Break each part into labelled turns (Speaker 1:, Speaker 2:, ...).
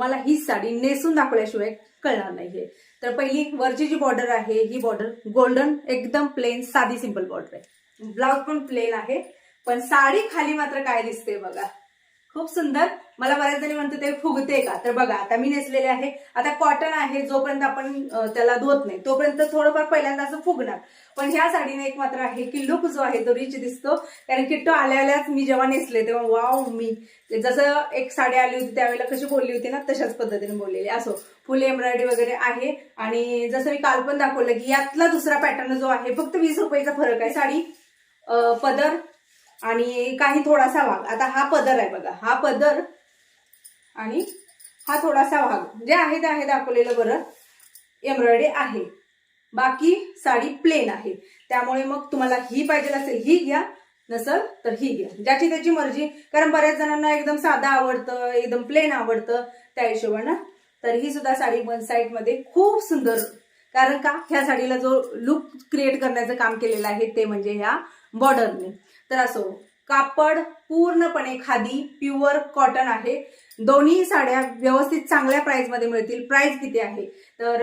Speaker 1: मला ही साडी नेसून दाखवल्याशिवाय कळणार नाहीये. तर पहिली वरची जी बॉर्डर आहे ही बॉर्डर गोल्डन एकदम प्लेन साधी सिंपल बॉर्डर आहे. ब्लाउज पण प्लेन आहे, पण साडी खाली मात्र काय दिसते बघा, खूप सुंदर. मला बऱ्याच जणी म्हणते ते फुगते का, तर बघा आता मी नेसलेले आहे. आता कॉटन आहे, जोपर्यंत आपण त्याला धुवत नाही तोपर्यंत थोडंफार पहिल्यांदा असं फुगणार. पण ह्या साडीने एक मात्र आहे की लुक जो आहे तो रिच दिसतो. कारण की तो आल्याच मी जेव्हा नेसले तेव्हा वाव, मी जसं एक साडी आली होती त्यावेळेला कशी बोलली होती ना तशाच पद्धतीने बोललेली. असो फुल एम्ब्रॉयडरी वगैरे आहे. आणि जसं मी काल पण दाखवलं की यातला दुसरा पॅटर्न जो आहे फक्त 20 रुपयाचा फरक आहे. साडी पदर आणि काही थोडासा भाग. आता हा पदर आहे बघा, हा पदर आणि हा थोडासा भाग जे आहे ते आहे दाखवलेलं बरं, एम्ब्रॉयडरी आहे. बाकी साडी प्लेन आहे. त्यामुळे मग तुम्हाला ही पाहिजे असेल ही घ्या, नसल तर ही घ्या, ज्याची त्याची मर्जी. कारण बऱ्याच जणांना एकदम साधा आवडतं, एकदम प्लेन आवडतं, त्या हिशोबानं. तर ही सुद्धा साडी वन साइड मध्ये खूप सुंदर. कारण का ह्या साडीला जो लुक क्रिएट करण्याचं काम केलेलं आहे ते म्हणजे ह्या बॉर्डरने. तर असो, कापड पूर्णपणे खादी प्युअर कॉटन आहे. दोन्ही साड्या व्यवस्थित चांगल्या प्राइस मध्ये मिळतील. प्राइस किती आहे तर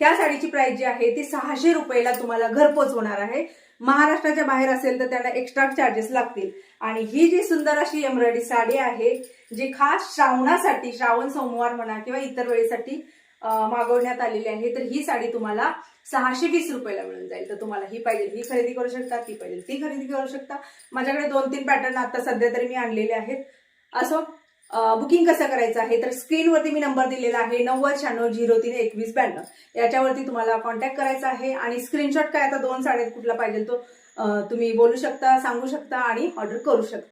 Speaker 1: ह्या साडीची प्राइस जी आहे ती 600 रुपयाला तुम्हाला घरपोच होणार आहे. महाराष्ट्राच्या बाहेर असेल तर त्याला एक्स्ट्रा चार्जेस लागतील. आणि ही जी सुंदर अशी एम्ब्रॉयडरी साडी आहे जी खास श्रावणासाठी, श्रावण सोमवार म्हणा किंवा इतर वेळेसाठी मागवण्यात आलेली आहे. तर ही साडी तुम्हाला 620 रुपयाला मिळून जाईल. तर तुम्हाला ही पाहिजे ही खरेदी करू शकता, ती पाहिजे ती खरेदी करू शकता. माझ्याकडे 2-3 पॅटर्न आता सध्या तरी मी आणलेले आहेत. असो, बुकिंग कसं करायचं आहे तर स्क्रीनवरती मी नंबर दिलेला आहे 9096032192. याच्यावरती तुम्हाला कॉन्टॅक्ट करायचा आहे. आणि स्क्रीनशॉट काय, आता 2 साड्या कुठला पाहिजे तो तुम्ही बोलू शकता, सांगू शकता आणि ऑर्डर करू शकता.